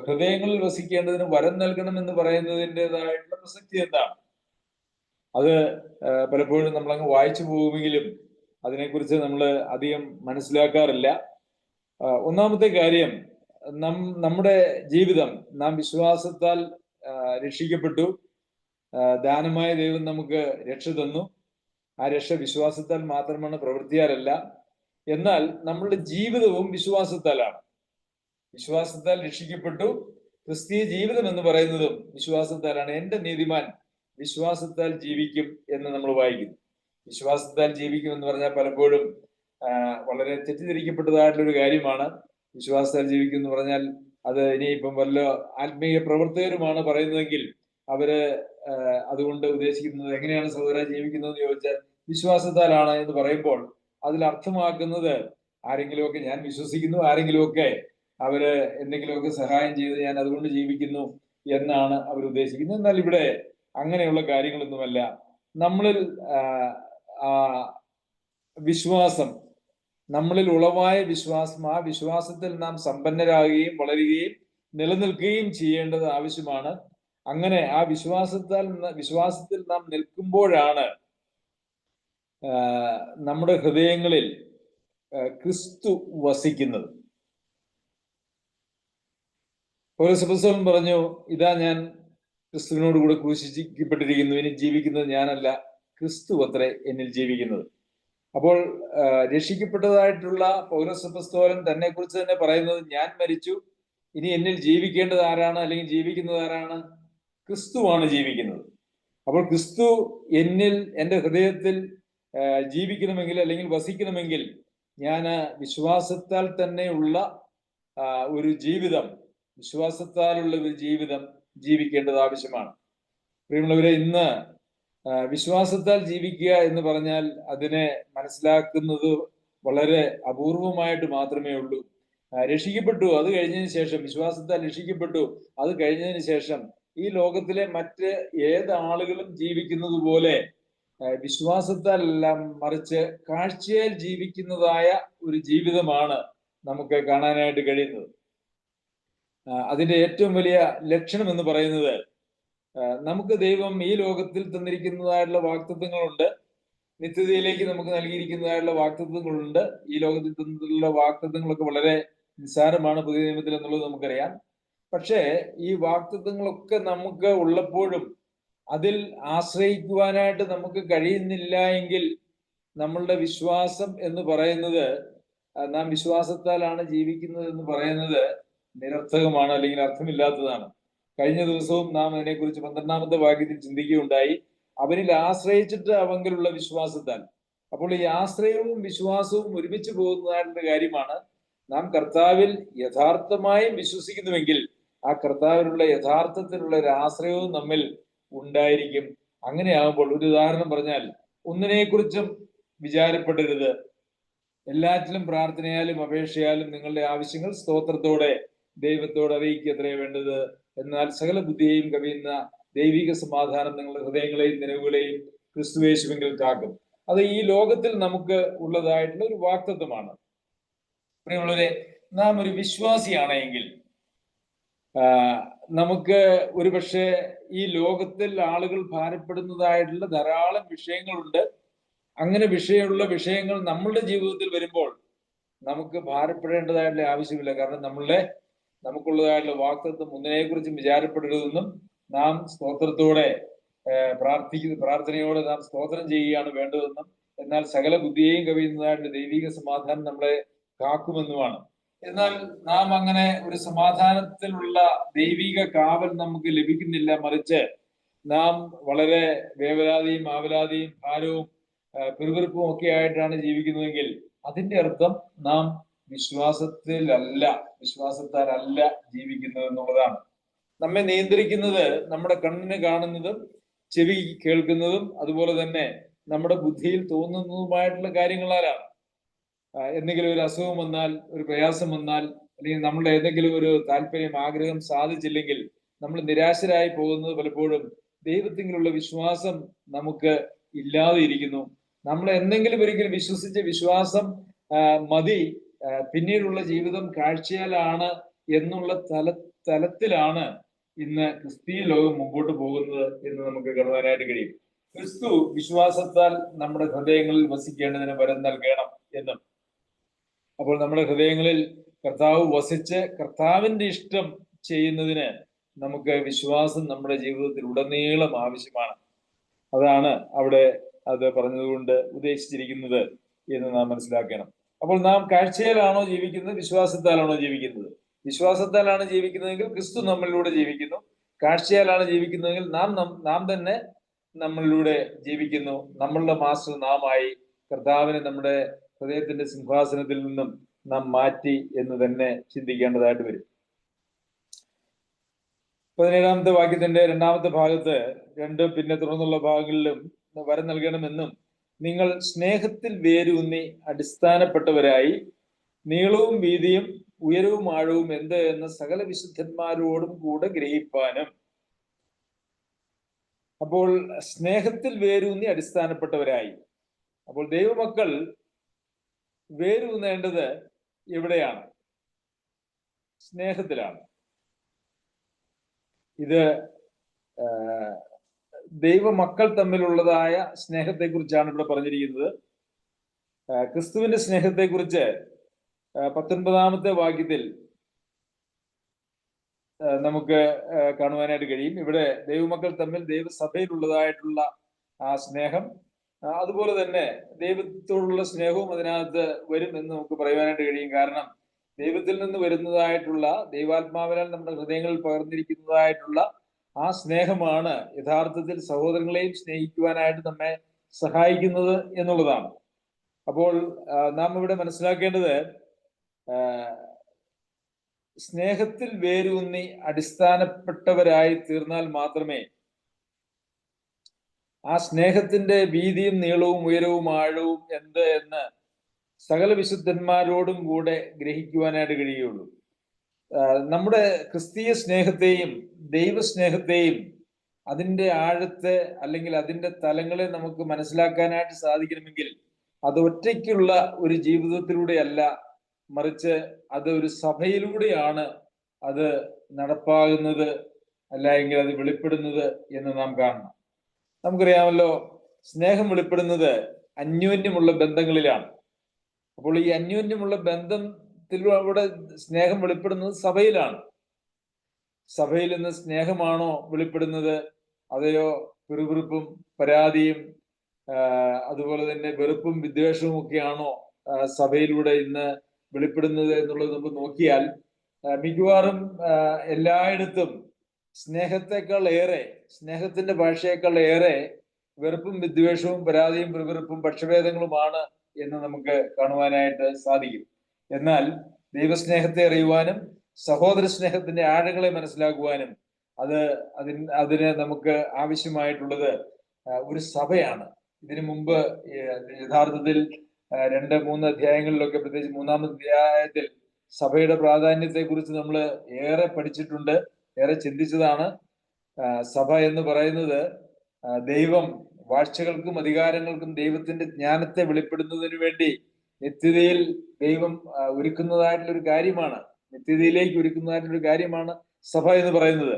ഹൃദയങ്ങളിൽ വസിക്കേണ്ടതിന് വരം നൽകണം എന്ന് പറയുന്നതിൻ്റെതായിട്ടുള്ള പ്രസക്തി എന്താണ്? അത് പലപ്പോഴും നമ്മളങ്ങ് വായിച്ചു പോകുമെങ്കിലും അതിനെക്കുറിച്ച് നമ്മൾ അധികം മനസ്സിലാക്കാറില്ല. ഒന്നാമത്തെ കാര്യം, നമ്മുടെ ജീവിതം നാം വിശ്വാസത്താൽ രക്ഷിക്കപ്പെട്ടു. ദാനമായ ദൈവം നമുക്ക് രക്ഷ തന്നു. ആ രക്ഷ വിശ്വാസത്താൽ മാത്രമാണ്, പ്രവൃത്തിയാലല്ല. എന്നാൽ നമ്മളുടെ ജീവിതവും വിശ്വാസത്താലാണ്. വിശ്വാസത്താൽ രക്ഷിക്കപ്പെട്ടു. ക്രിസ്തീയ ജീവിതം എന്ന് പറയുന്നതും വിശ്വാസത്താലാണ്. എന്റെ നീതിമാൻ വിശ്വാസത്താൽ ജീവിക്കും എന്ന് നമ്മൾ വായിക്കുന്നു. വിശ്വാസത്താൽ ജീവിക്കും എന്ന് പറഞ്ഞാൽ പലപ്പോഴും വളരെ തെറ്റിദ്ധരിക്കപ്പെട്ടതായിട്ടുള്ള ഒരു കാര്യമാണ്. വിശ്വാസത്താൽ ജീവിക്കും എന്ന് പറഞ്ഞാൽ അത് ഇനിയിപ്പം വല്ല ആത്മീയ പ്രവർത്തകരുമാണ് പറയുന്നതെങ്കിൽ അവര് അതുകൊണ്ട് ഉദ്ദേശിക്കുന്നത് എങ്ങനെയാണ് സഹോദര ജീവിക്കുന്നതെന്ന് ചോദിച്ചാൽ വിശ്വാസത്താലാണ് എന്ന് പറയുമ്പോൾ അതിൽ അർത്ഥമാക്കുന്നത് ആരെങ്കിലുമൊക്കെ ഞാൻ വിശ്വസിക്കുന്നു, ആരെങ്കിലുമൊക്കെ അവര് എന്തെങ്കിലുമൊക്കെ സഹായം ചെയ്ത് ഞാൻ അതുകൊണ്ട് ജീവിക്കുന്നു എന്നാണ് അവർ ഉദ്ദേശിക്കുന്നത്. എന്നാൽ ഇവിടെ അങ്ങനെയുള്ള കാര്യങ്ങളൊന്നുമല്ല. നമ്മളിൽ വിശ്വാസം, നമ്മളിൽ ഉളവായ വിശ്വാസം, ആ വിശ്വാസത്തിൽ നാം സമ്പന്നരാകുകയും വളരുകയും നിലനിൽക്കുകയും ചെയ്യേണ്ടത് ആവശ്യമാണ്. അങ്ങനെ ആ വിശ്വാസത്തിൽ നാം നിൽക്കുമ്പോഴാണ് നമ്മുടെ ഹൃദയങ്ങളിൽ ക്രിസ്തു വസിക്കുന്നത്. പൗലോസ് അപ്പോസ്തലൻ പറഞ്ഞു, ഇതാ ഞാൻ ക്രിസ്തുവിനോട് കൂടെ ക്രൂശിക്കപ്പെട്ടിരിക്കുന്നു, ഇനി ജീവിക്കുന്നത് ഞാനല്ല, ക്രിസ്തു അത്രേ എന്നിൽ ജീവിക്കുന്നത്. അപ്പോൾ രക്ഷിക്കപ്പെട്ടതായിട്ടുള്ള പൗലോസ് അപ്പോസ്തലൻ തന്നെ കുറിച്ച് തന്നെ പറയുന്നത്, ഞാൻ മരിച്ചു, ഇനി എന്നിൽ ജീവിക്കേണ്ടത് ആരാണ്, അല്ലെങ്കിൽ ജീവിക്കുന്നത് ആരാണ്? ക്രിസ്തുവാണ് ജീവിക്കുന്നത്. അപ്പോൾ ക്രിസ്തു എന്നിൽ, എൻ്റെ ഹൃദയത്തിൽ ജീവിക്കണമെങ്കിൽ അല്ലെങ്കിൽ വസിക്കണമെങ്കിൽ ഞാൻ വിശ്വാസത്താൽ തന്നെയുള്ള ഒരു ജീവിതം, വിശ്വാസത്താലുള്ള ഒരു ജീവിതം ജീവിക്കേണ്ടത് ആവശ്യമാണ്. പ്രിയമുള്ളവരെ, ഇന്ന് വിശ്വാസത്താൽ ജീവിക്കുക എന്ന് പറഞ്ഞാൽ അതിനെ മനസ്സിലാക്കുന്നത് വളരെ അപൂർവമായിട്ട് മാത്രമേ ഉള്ളൂ. രക്ഷിക്കപ്പെട്ടു, അത് കഴിഞ്ഞതിന് ശേഷം, വിശ്വാസത്താൽ രക്ഷിക്കപ്പെട്ടു, അത് കഴിഞ്ഞതിന് ശേഷം ഈ ലോകത്തിലെ മറ്റ് ഏത് ആളുകളും ജീവിക്കുന്നത് പോലെ വിശ്വാസത്താൽ എല്ലാം മറിച്ച് കാഴ്ചയാൽ ജീവിക്കുന്നതായ ഒരു ജീവിതമാണ് നമുക്ക് കാണാനായിട്ട് കഴിയുന്നത്. അതിന്റെ ഏറ്റവും വലിയ ലക്ഷണം എന്ന് പറയുന്നത്, നമുക്ക് ദൈവം ഈ ലോകത്തിൽ തന്നിരിക്കുന്നതായിട്ടുള്ള വാഗ്ദത്തങ്ങളുണ്ട്, നിത്യതയിലേക്ക് നമുക്ക് നൽകിയിരിക്കുന്നതായിട്ടുള്ള വാഗ്ദത്തങ്ങളുണ്ട്. ഈ ലോകത്തിൽ തന്നിട്ടുള്ള വാഗ്ദത്തങ്ങളൊക്കെ വളരെ നിസ്സാരമാണ് പുതിയ നിയമത്തിൽ എന്നുള്ളത് നമുക്കറിയാം. പക്ഷേ ഈ വാഗ്ദത്തങ്ങളൊക്കെ നമുക്ക് ഉള്ളപ്പോഴും അതിൽ ആശ്രയിക്കുവാനായിട്ട് നമുക്ക് കഴിയുന്നില്ല എങ്കിൽ നമ്മളുടെ വിശ്വാസം എന്ന് പറയുന്നത്, നാം വിശ്വാസത്താലാണ് ജീവിക്കുന്നത് എന്ന് പറയുന്നത് നിരർത്ഥകമാണ്, അല്ലെങ്കിൽ അർത്ഥമില്ലാത്തതാണ്. കഴിഞ്ഞ ദിവസവും നാം അതിനെക്കുറിച്ച് 12-ാമത്തെ വാക്യത്തിൽ ചിന്തിക്കുകയുണ്ടായി. അവനിൽ ആശ്രയിച്ചിട്ട് അവങ്കിലുള്ള വിശ്വാസത്താൽ. അപ്പോൾ ഈ ആശ്രയവും വിശ്വാസവും ഒരുമിച്ച് പോകുന്നതായിട്ടുള്ള കാര്യമാണ്. നാം കർത്താവിൽ യഥാർത്ഥമായും വിശ്വസിക്കുന്നുവെങ്കിൽ ആ കർത്താവിലുള്ള യഥാർത്ഥത്തിലുള്ള ഒരു ആശ്രയവും നമ്മിൽ ഉണ്ടായിരിക്കും. അങ്ങനെയാകുമ്പോൾ, ഒരു ഉദാഹരണം പറഞ്ഞാൽ, ഒന്നിനെക്കുറിച്ചും വിചാരപ്പെടരുത്, എല്ലാറ്റിലും പ്രാർത്ഥനയാലും അപേക്ഷയാലും നിങ്ങളുടെ ആവശ്യങ്ങൾ സ്തോത്രത്തോടെ ദൈവത്തോട് അറിയിക്കത്രേ വേണ്ടത്. എന്നാൽ സകല ബുദ്ധിയെയും കവിയുന്ന ദൈവിക സമാധാനം നിങ്ങളുടെ ഹൃദയങ്ങളെയും നിലവുകളെയും ക്രിസ്തുയേശുവിൽ കാക്കും. അത് ഈ ലോകത്തിൽ നമുക്ക് ഉള്ളതായിട്ടുള്ള ഒരു വാഗ്ദത്തമാണ്. പ്രിയമുള്ളവരെ, നാം ഒരു വിശ്വാസിയാണെങ്കിൽ നമുക്ക് ഒരുപക്ഷെ ഈ ലോകത്തിൽ ആളുകൾ ഭാരപ്പെടുന്നതായിട്ടുള്ള ധാരാളം വിഷയങ്ങളുണ്ട്. അങ്ങനെ വിഷയങ്ങൾ നമ്മളുടെ ജീവിതത്തിൽ വരുമ്പോൾ നമുക്ക് ഭാരപ്പെടേണ്ടതായിട്ടുള്ള ആവശ്യമില്ല. കാരണം നമുക്കുള്ളതായിട്ടുള്ള വാഗ്ദത്തം ഒന്നിനെക്കുറിച്ചും വിചാരപ്പെടരുതെന്നും നാം സ്തോത്രത്തോടെ പ്രാർത്ഥനയോടെ നാം സ്തോത്രം ചെയ്യുകയാണ് വേണ്ടതെന്നും, എന്നാൽ സകല ബുദ്ധിയെയും കവിയുന്നതായിട്ടുള്ള ദൈവിക സമാധാനം നമ്മളെ കാക്കുമെന്നുമാണ്. എന്നാൽ നാം അങ്ങനെ ഒരു സമാധാനത്തിലുള്ള ദൈവിക കാവൽ നമുക്ക് ലഭിക്കുന്നില്ല. മറിച്ച് നാം വളരെ വേവലാതിയും ആവലാതിയും ഭാരവും പിറുപിറുപ്പും ഒക്കെ ആയിട്ടാണ് ജീവിക്കുന്നതെങ്കിൽ അതിന്റെ അർത്ഥം നാം വിശ്വാസത്താലല്ല ജീവിക്കുന്നത് എന്നുള്ളതാണ്. നമ്മെ നിയന്ത്രിക്കുന്നത് നമ്മുടെ കണ്ണിന് കാണുന്നതും ചെവി കേൾക്കുന്നതും അതുപോലെ തന്നെ നമ്മുടെ ബുദ്ധിയിൽ തോന്നുന്നതുമായിട്ടുള്ള കാര്യങ്ങളാലാണ്. എന്തെങ്കിലും ഒരു അസുഖം വന്നാൽ, ഒരു പ്രയാസം വന്നാൽ, അല്ലെങ്കിൽ നമ്മളുടെ ഏതെങ്കിലും ഒരു താല്പര്യം, ആഗ്രഹം സാധിച്ചില്ലെങ്കിൽ നമ്മൾ നിരാശരായി പോകുന്നത് പലപ്പോഴും ദൈവത്തിലുള്ള വിശ്വാസം നമുക്ക് ഇല്ലാതെ ഇരിക്കുന്നു. നമ്മൾ എന്തെങ്കിലും ഒരിക്കലും വിശ്വസിച്ച വിശ്വാസം മതി, പിന്നീടുള്ള ജീവിതം കാഴ്ചയാലാണ് എന്നുള്ള തലത്തിലാണ് ഇന്ന് ക്രിസ്തീയ ലോകം മുമ്പോട്ട് പോകുന്നത് എന്ന് നമുക്ക് കാണുവാനായിട്ട് കഴിയും. ക്രിസ്തു വിശ്വാസത്താൽ നമ്മുടെ ഹൃദയങ്ങളിൽ വസിക്കേണ്ടതിന് വരം നൽകണം എന്നും, അപ്പോൾ നമ്മുടെ ഹൃദയങ്ങളിൽ കർത്താവ് വസിച്ച് കർത്താവിന്റെ ഇഷ്ടം ചെയ്യുന്നതിന് നമുക്ക് വിശ്വാസം നമ്മുടെ ജീവിതത്തിൽ ഉടനീളം ആവശ്യമാണ്. അതാണ് അവിടെ അത് പറഞ്ഞതുകൊണ്ട് ഉദ്ദേശിച്ചിരിക്കുന്നത് എന്ന് നാം മനസ്സിലാക്കണം. അപ്പോൾ നാം കാഴ്ചയിലാണോ ജീവിക്കുന്നത്, വിശ്വാസത്താലാണോ ജീവിക്കുന്നത്? വിശ്വാസത്താലാണ് ജീവിക്കുന്നതെങ്കിൽ ക്രിസ്തു നമ്മളിലൂടെ ജീവിക്കുന്നു. കാഴ്ചയാലാണ് ജീവിക്കുന്നതെങ്കിൽ നാം തന്നെ നമ്മളിലൂടെ ജീവിക്കുന്നു. നമ്മളുടെ മാസ്റ്റർ നാമായി കർത്താവിനെ നമ്മുടെ ഹൃദയത്തിന്റെ സിംഹാസനത്തിൽ നിന്നും നാം മാറ്റി എന്ന് തന്നെ ചിന്തിക്കേണ്ടതായിട്ട് വരും. 17-ാമത്തെ വാക്യത്തിന്റെ 2-ാമത്തെ ഭാഗത്ത് പിന്നെ തുടർന്നുള്ള ഭാഗങ്ങളിലും വരം നൽകണമെന്നും, നിങ്ങൾ സ്നേഹത്തിൽ വേരൂന്നി അടിസ്ഥാനപ്പെട്ടവരായി നീളവും വീതിയും ഉയരവും ആഴവും എന്ത് എന്ന് സകല വിശുദ്ധന്മാരോടും കൂടെ ഗ്രഹിപ്പാനും. അപ്പോൾ സ്നേഹത്തിൽ വേരൂന്നി അടിസ്ഥാനപ്പെട്ടവരായി. അപ്പോൾ ദൈവമക്കൾ വേരൂന്നേണ്ടത് എവിടെയാണ്? സ്നേഹത്തിലാണ്. ഇത് ദൈവമക്കൾ തമ്മിലുള്ളതായ സ്നേഹത്തെക്കുറിച്ചാണ് ഇവിടെ പറഞ്ഞിരിക്കുന്നത്. ക്രിസ്തുവിന്റെ സ്നേഹത്തെക്കുറിച്ച് 19-ാമത്തെ വാക്യത്തിൽ നമുക്ക് കാണുവാനായിട്ട് കഴിയും. ഇവിടെ ദൈവമക്കൾ തമ്മിൽ ദൈവസഭയിലുള്ളതായിട്ടുള്ള ആ സ്നേഹം, അതുപോലെ തന്നെ ദൈവത്തോടുള്ള സ്നേഹവും അതിനകത്ത് വരും എന്ന് നമുക്ക് പറയുവാനായിട്ട് കഴിയും. കാരണം ദൈവത്തിൽ നിന്ന് വരുന്നതായിട്ടുള്ള, ദൈവാത്മാവിനാൽ നമ്മുടെ ഹൃദയങ്ങളിൽ പകർന്നിരിക്കുന്നതായിട്ടുള്ള ആ സ്നേഹമാണ് യഥാർത്ഥത്തിൽ സഹോദരങ്ങളെയും സ്നേഹിക്കുവാനായിട്ട് നമ്മെ സഹായിക്കുന്നത് എന്നുള്ളതാണ്. അപ്പോൾ നാം ഇവിടെ മനസ്സിലാക്കേണ്ടത്, സ്നേഹത്തിൽ വേരൂന്നി അടിസ്ഥാനപ്പെട്ടവരായി തീർന്നാൽ മാത്രമേ ആ സ്നേഹത്തിന്റെ വീതിയും നീളവും ഉയരവും ആഴവും എന്ത് എന്ന് സകല വിശുദ്ധന്മാരോടും കൂടെ ഗ്രഹിക്കുവാനായിട്ട് കഴിയുള്ളൂ. നമ്മുടെ ക്രിസ്തീയ സ്നേഹത്തെയും ദൈവസ്നേഹത്തെയും അതിൻ്റെ ആഴത്തെ അല്ലെങ്കിൽ അതിൻ്റെ തലങ്ങളെ നമുക്ക് മനസ്സിലാക്കാനായിട്ട് സാധിക്കണമെങ്കിൽ അത് ഒറ്റയ്ക്കുള്ള ഒരു ജീവിതത്തിലൂടെയല്ല, മറിച്ച് അത് ഒരു സഭയിലൂടെയാണ് അത് നടപ്പാകുന്നത്, അല്ല എങ്കിൽ അത് വെളിപ്പെടുന്നത് എന്ന് നാം കാണണം. നമുക്കറിയാമല്ലോ, സ്നേഹം വെളിപ്പെടുന്നത് അന്യോന്യമുള്ള ബന്ധങ്ങളിലാണ്. അപ്പോൾ ഈ അന്യോന്യമുള്ള ബന്ധത്തിലൂടെ സ്നേഹം വെളിപ്പെടുന്നത് സഭയിലാണ്. സഭയിൽ നിന്ന് സ്നേഹമാണോ വെളിപ്പെടുന്നത്, അതെയോ പിറുപിറുപ്പും പരാതിയും അതുപോലെ തന്നെ വെറുപ്പും വിദ്വേഷവും ഒക്കെയാണോ സഭയിലൂടെ ഇന്ന് വെളിപ്പെടുന്നത് എന്നുള്ളത് നമുക്ക് നോക്കിയാൽ മിക്കവാറും എല്ലായിടത്തും സ്നേഹത്തെക്കാൾ ഏറെ, സ്നേഹത്തിന്റെ ഭാഷയേക്കാൾ ഏറെ വെറുപ്പും വിദ്വേഷവും പരാതിയും പിറുപിറുപ്പും പക്ഷഭേദങ്ങളുമാണ് എന്ന് നമുക്ക് കാണുവാനായിട്ട് സാധിക്കും. എന്നാൽ ദൈവസ്നേഹത്തെ അറിയുവാനും സഹോദര സ്നേഹത്തിന്റെ ആഴങ്ങളെ മനസ്സിലാക്കുവാനും അതിന് നമുക്ക് ആവശ്യമായിട്ടുള്ളത് ഒരു സഭയാണ്. ഇതിനു മുമ്പ് യഥാർത്ഥത്തിൽ 2-3 അധ്യായങ്ങളിലൊക്കെ, പ്രത്യേകിച്ച് 3-ാമത്തെ അധ്യായത്തിൽ സഭയുടെ പ്രാധാന്യത്തെ കുറിച്ച് നമ്മൾ ഏറെ പഠിച്ചിട്ടുണ്ട്, ഏറെ ചിന്തിച്ചതാണ്. സഭ എന്ന് പറയുന്നത് ദൈവം വാഴ്ചകൾക്കും അധികാരങ്ങൾക്കും ദൈവത്തിന്റെ ജ്ഞാനത്തെ വെളിപ്പെടുന്നതിന് വേണ്ടി നിത്യതയിൽ ദൈവം ഒരുക്കുന്നതായിട്ടുള്ളൊരു കാര്യമാണ്, നിത്യതയിലേക്ക് ഒരുക്കുന്നതായിട്ടുള്ളൊരു കാര്യമാണ് സഭ എന്ന് പറയുന്നത്.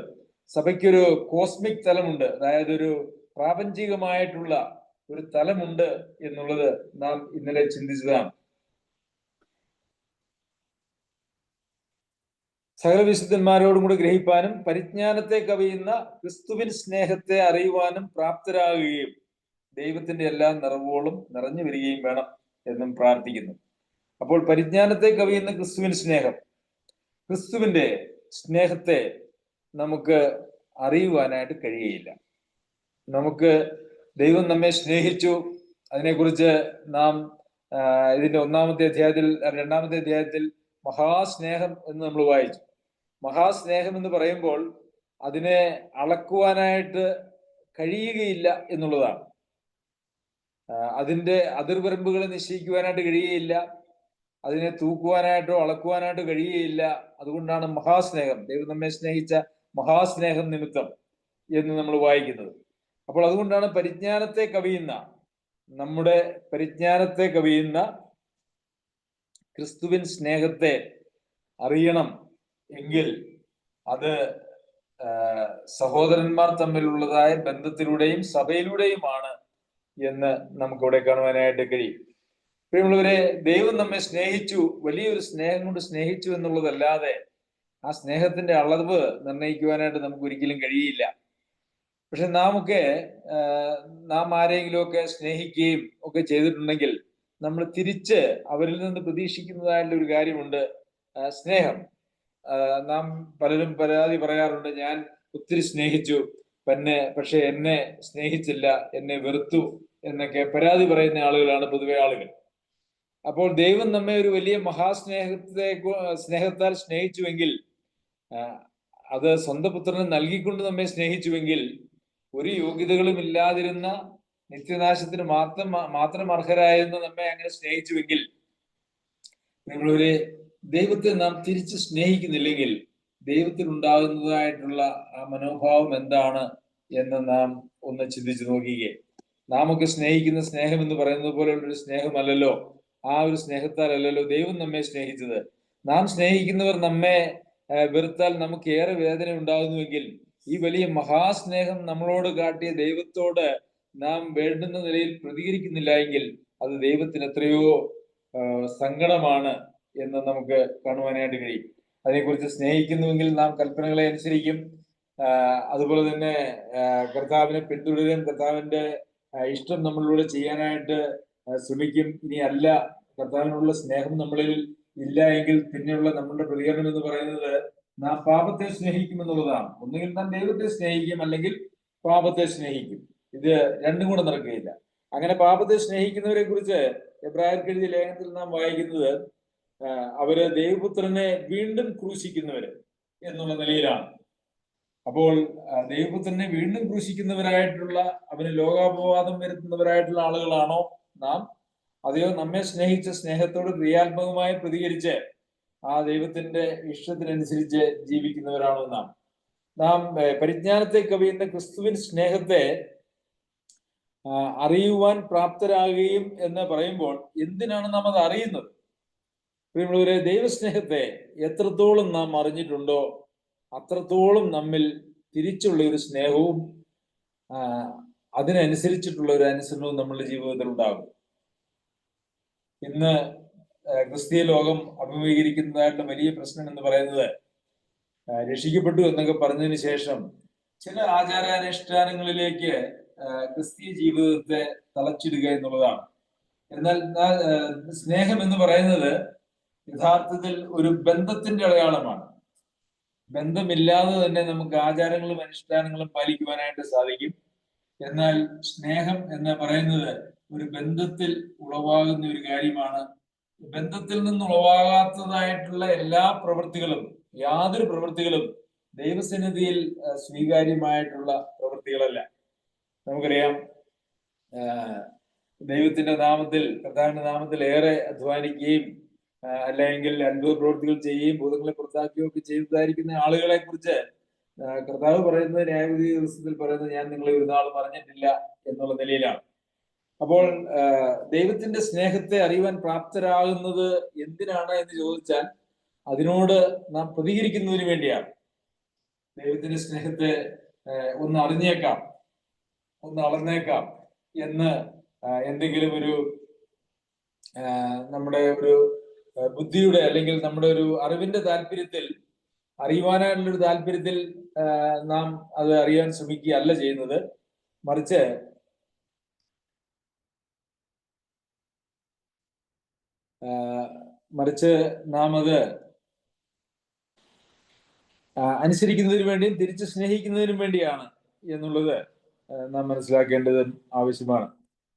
സഭയ്ക്കൊരു കോസ്മിക് തലമുണ്ട്, അതായത് ഒരു പ്രാപഞ്ചികമായിട്ടുള്ള ഒരു തലമുണ്ട് എന്നുള്ളത് നാം ഇന്നലെ ചിന്തിച്ചതാണ്. സകല വിശുദ്ധന്മാരോടും കൂടി ഗ്രഹിപ്പാനും പരിജ്ഞാനത്തെ കവിയുന്ന ക്രിസ്തുവിൻ സ്നേഹത്തെ അറിയുവാനും പ്രാപ്തരാകുകയും ദൈവത്തിന്റെ എല്ലാ നിറവോളും നിറഞ്ഞു വരികയും വേണം എന്നും പ്രാർത്ഥിക്കുന്നു. അപ്പോൾ പരിജ്ഞാനത്തെ കവിയുന്ന ക്രിസ്തുവിൻ സ്നേഹം, ക്രിസ്തുവിന്റെ സ്നേഹത്തെ നമുക്ക് അറിയുവാനായിട്ട് കഴിയുകയില്ല. നമുക്ക് ദൈവം നമ്മെ സ്നേഹിച്ചു, അതിനെക്കുറിച്ച് നാം ഇതിന്റെ 1-ാമത്തെ അധ്യായത്തിൽ 2-ാമത്തെ അധ്യായത്തിൽ മഹാസ്നേഹം എന്ന് നമ്മൾ വായിച്ചു. മഹാസ്നേഹം എന്ന് പറയുമ്പോൾ അതിനെ അളക്കുവാനായിട്ട് കഴിയുകയില്ല എന്നുള്ളതാണ്. അതിൻ്റെ അതിർവരമ്പുകളെ നിശ്ചയിക്കുവാനായിട്ട് കഴിയുകയില്ല, അതിനെ തൂക്കുവാനായിട്ടോ അളക്കുവാനായിട്ടോ കഴിയുകയില്ല. അതുകൊണ്ടാണ് മഹാസ്നേഹം, ദൈവം നമ്മെ സ്നേഹിച്ച മഹാസ്നേഹം നിമിത്തം എന്ന് നമ്മൾ വായിക്കുന്നത്. അപ്പോൾ അതുകൊണ്ടാണ് പരിജ്ഞാനത്തെ കവിയുന്ന, നമ്മുടെ പരിജ്ഞാനത്തെ കവിയുന്ന ക്രിസ്തുവിൻ സ്നേഹത്തെ അറിയണം എങ്കിൽ അത് സഹോദരന്മാർ തമ്മിലുള്ളതായ ബന്ധത്തിലൂടെയും സഭയിലൂടെയുമാണ് എന്ന് നമുക്കിവിടെ കാണുവാനായിട്ട് കഴിയും. പ്രിയമുള്ളവരെ, ദൈവം നമ്മെ സ്നേഹിച്ചു, വലിയൊരു സ്നേഹം കൊണ്ട് സ്നേഹിച്ചു എന്നുള്ളതല്ലാതെ ആ സ്നേഹത്തിന്റെ അളവ് നിർണ്ണയിക്കുവാനായിട്ട് നമുക്ക് ഒരിക്കലും കഴിയില്ല. പക്ഷെ നാം ആരെങ്കിലുമൊക്കെ സ്നേഹിക്കുകയും ഒക്കെ ചെയ്തിട്ടുണ്ടെങ്കിൽ നമ്മൾ തിരിച്ച് അവരിൽ നിന്ന് പ്രതീക്ഷിക്കുന്നതായിട്ടുള്ള ഒരു കാര്യമുണ്ട്, സ്നേഹം. നാം പലരും പരാതി പറയാറുണ്ട്, ഞാൻ ഒത്തിരി സ്നേഹിച്ചു, പക്ഷെ എന്നെ സ്നേഹിച്ചില്ല, എന്നെ വെറുത്തു എന്നൊക്കെ പരാതി പറയുന്ന ആളുകളാണ് പൊതുവെ ആളുകൾ. അപ്പോൾ ദൈവം നമ്മെ ഒരു വലിയ സ്നേഹത്താൽ സ്നേഹിച്ചുവെങ്കിൽ, അത് സ്വന്തം പുത്രനെ നൽകിക്കൊണ്ട് നമ്മെ സ്നേഹിച്ചുവെങ്കിൽ, ഒരു യോഗ്യതകളും ഇല്ലാതിരുന്ന നിത്യനാശത്തിന് മാത്രം അർഹരായിരുന്ന നമ്മെ അങ്ങനെ സ്നേഹിച്ചുവെങ്കിൽ, നിങ്ങളൊരു ദൈവത്തെ നാം തിരിച്ച് സ്നേഹിക്കുന്നില്ലെങ്കിൽ ദൈവത്തിനുണ്ടാകുന്നതായിട്ടുള്ള ആ മനോഭാവം എന്താണ് എന്ന് നാം ഒന്ന് ചിന്തിച്ചു നോക്കിക്കേ. നാം ഒക്കെ സ്നേഹിക്കുന്ന സ്നേഹം എന്ന് പറയുന്നത് പോലെയുള്ള ഒരു സ്നേഹമല്ലല്ലോ, ആ ഒരു സ്നേഹത്താലല്ലോ ദൈവം നമ്മെ സ്നേഹിച്ചത്. നാം സ്നേഹിക്കുന്നവർ നമ്മെ വെറുത്താൽ നമുക്ക് ഏറെ വേദന ഉണ്ടാകുന്നുവെങ്കിൽ, ഈ വലിയ മഹാസ്നേഹം നമ്മളോട് കാട്ടിയ ദൈവത്തോട് നാം വേണ്ടുന്ന നിലയിൽ പ്രതികരിക്കുന്നില്ല എങ്കിൽ അത് ദൈവത്തിന് എത്രയോ സങ്കടമാണ് എന്ന് നമുക്ക് കാണുവാനായിട്ട് കഴിയും. അതിനെക്കുറിച്ച് സ്നേഹിക്കുന്നുവെങ്കിൽ നാം കൽപ്പനകളെ അനുസരിക്കും, അതുപോലെ തന്നെ കർത്താവിനെ പിന്തുടരും, കർത്താവിന്റെ ഇഷ്ടം നമ്മളിലൂടെ ചെയ്യാനായിട്ട് ശ്രമിക്കും. ഇനി അല്ല, കർത്താവിനുള്ള സ്നേഹം നമ്മളിൽ ഇല്ല എങ്കിൽ പിന്നെയുള്ള നമ്മളുടെ പ്രതികരണം എന്ന് പറയുന്നത് നാം പാപത്തെ സ്നേഹിക്കുമെന്നുള്ളതാണ്. ഒന്നുകിൽ നാം ദൈവത്തെ സ്നേഹിക്കും, അല്ലെങ്കിൽ പാപത്തെ സ്നേഹിക്കും. ഇത് രണ്ടും കൂടെ നടക്കുകയില്ല. അങ്ങനെ പാപത്തെ സ്നേഹിക്കുന്നവരെ കുറിച്ച് എബ്രായർക്ക് എഴുതിയ ലേഖനത്തിൽ നാം വായിക്കുന്നത്, അവര് ദൈവപുത്രനെ വീണ്ടും ക്രൂശിക്കുന്നവര് എന്നുള്ള നിലയിലാണ്. അപ്പോൾ ദൈവപുത്രനെ വീണ്ടും ക്രൂശിക്കുന്നവരായിട്ടുള്ള, അവന് ലോകാപവാദം വരുത്തുന്നവരായിട്ടുള്ള ആളുകളാണോ നാം? അതെയോ നമ്മെ സ്നേഹിച്ച സ്നേഹത്തോട് ക്രിയാത്മകമായി പ്രതികരിച്ച് ആ ദൈവത്തിന്റെ ഇഷ്ടത്തിനനുസരിച്ച് ജീവിക്കുന്നവരാണോ നാം? പരിജ്ഞാനത്തെ കവിയുന്ന ക്രിസ്തുവിൻ സ്നേഹത്തെ അറിയുവാൻ പ്രാപ്തരാകുകയും എന്ന് പറയുമ്പോൾ എന്തിനാണ് നാം അത് അറിയുന്നത്? പ്രിയമുള്ളവരെ, ദൈവസ്നേഹത്തെ എത്രത്തോളം നാം അറിഞ്ഞിട്ടുണ്ടോ അത്രത്തോളം നമ്മിൽ തിരിച്ചുള്ള ഒരു സ്നേഹവും അതിനനുസരിച്ചിട്ടുള്ള ഒരു അനുസരണവും നമ്മളുടെ ജീവിതത്തിൽ ഉണ്ടാകും. ഇന്ന് ക്രിസ്തീയ ലോകം അഭിമുഖീകരിക്കുന്നതായിട്ടുള്ള വലിയ പ്രശ്നം എന്ന് പറയുന്നത്, രക്ഷിക്കപ്പെട്ടു എന്നൊക്കെ പറഞ്ഞതിന് ശേഷം ചില ആചാരാനുഷ്ഠാനങ്ങളിലേക്ക് ക്രിസ്തീയ ജീവിതത്തെ തളച്ചിടുക എന്നുള്ളതാണ്. എന്നാൽ സ്നേഹം എന്ന് പറയുന്നത് യഥാർത്ഥത്തിൽ ഒരു ബന്ധത്തിന്റെ അടയാളമാണ്. ബന്ധമില്ലാതെ തന്നെ നമുക്ക് ആചാരങ്ങളും അനുഷ്ഠാനങ്ങളും പാലിക്കുവാനായിട്ട് സാധിക്കും. എന്നാൽ സ്നേഹം എന്ന് പറയുന്നത് ഒരു ബന്ധത്തിൽ ഉളവാകുന്ന ഒരു കാര്യമാണ്. ബന്ധത്തിൽ നിന്ന് ഉളവാകാത്തതായിട്ടുള്ള എല്ലാ പ്രവൃത്തികളും, യാതൊരു പ്രവൃത്തികളും ദൈവസന്നിധിയിൽ സ്വീകാര്യമായിട്ടുള്ള പ്രവൃത്തികളല്ല. നമുക്കറിയാം, ദൈവത്തിന്റെ നാമത്തിൽ, കർത്താവിന്റെ നാമത്തിൽ ഏറെ അധ്വാനിക്കുകയും അല്ലെങ്കിൽ അത്ഭുത പ്രവൃത്തികൾ ചെയ്യുകയും ഭൂതങ്ങളെ പുറത്താക്കുകയും ഒക്കെ ചെയ്തതായിരിക്കുന്ന ആളുകളെ കുറിച്ച് കർത്താവ് പറയുന്നത്, ന്യായവിധി ദിവസത്തിൽ പറയുന്നത്, ഞാൻ നിങ്ങളെ ഒരു നാളും അറിഞ്ഞിട്ടില്ല എന്നുള്ള നിലയിലാണ്. അപ്പോൾ ദൈവത്തിന്റെ സ്നേഹത്തെ അറിയുവാൻ പ്രാപ്തരാകുന്നത് എന്തിനാണ് എന്ന് ചോദിച്ചാൽ, അതിനോട് നാം പ്രതികരിക്കുന്നതിന് വേണ്ടിയാണ്. ദൈവത്തിന്റെ സ്നേഹത്തെ ഒന്ന് അറിഞ്ഞേക്കാം, ഒന്ന് അളന്നേക്കാം എന്ന് എന്തെങ്കിലും ഒരു നമ്മുടെ ഒരു ബുദ്ധിയുടെ അല്ലെങ്കിൽ നമ്മുടെ ഒരു അറിവിന്റെ താല്പര്യത്തിൽ, അറിയുവാനായിട്ടുള്ളൊരു താല്പര്യത്തിൽ നാം അത് അറിയാൻ ശ്രമിക്കുകയല്ല ചെയ്യുന്നത്. മറിച്ച് നാം അത് അനുസരിക്കുന്നതിന് വേണ്ടിയും തിരിച്ച് സ്നേഹിക്കുന്നതിനും വേണ്ടിയാണ് എന്നുള്ളത് നാം മനസ്സിലാക്കേണ്ടത് ആവശ്യമാണ്.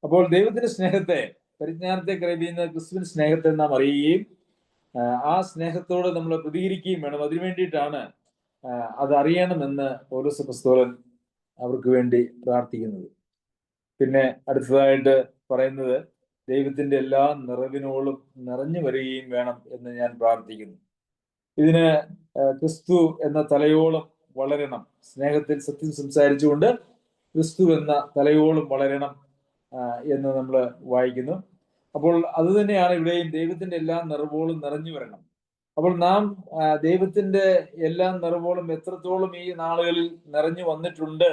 അപ്പോൾ ദൈവത്തിന്റെ സ്നേഹത്തെ, പരിജ്ഞാനത്തെ കൈവീയുന്ന ക്രിസ്തുവിൻ സ്നേഹത്തെ നാം അറിയുകയും ആ സ്നേഹത്തോട് നമ്മൾ പ്രതികരിക്കുകയും വേണം. അതിനു വേണ്ടിയിട്ടാണ് അത് അറിയണമെന്ന് പൗലോസ് അപ്പോസ്തലൻ അവർക്ക് വേണ്ടി പ്രാർത്ഥിക്കുന്നത്. പിന്നെ അടുത്തതായിട്ട് പറയുന്നത്, ദൈവത്തിന്റെ എല്ലാ നിറവിനോടും നിറഞ്ഞു വരികയും വേണം എന്ന് ഞാൻ പ്രാർത്ഥിക്കുന്നു. ഇതിന് ക്രിസ്തു എന്ന തലയോളം വളരണം, സ്നേഹത്തിൽ സത്യം സംസാരിച്ചുകൊണ്ട് ക്രിസ്തു എന്ന തലയോളം വളരണം എന്ന് നമ്മൾ വായിക്കുന്നു. അപ്പോൾ അത് തന്നെയാണ് ഇവിടെയും, ദൈവത്തിന്റെ എല്ലാ നിറവോളും നിറഞ്ഞു വരണം. അപ്പോൾ നാം ദൈവത്തിന്റെ എല്ലാ നിറവുകളും എത്രത്തോളം ഈ നാളുകളിൽ നിറഞ്ഞു വന്നിട്ടുണ്ട്,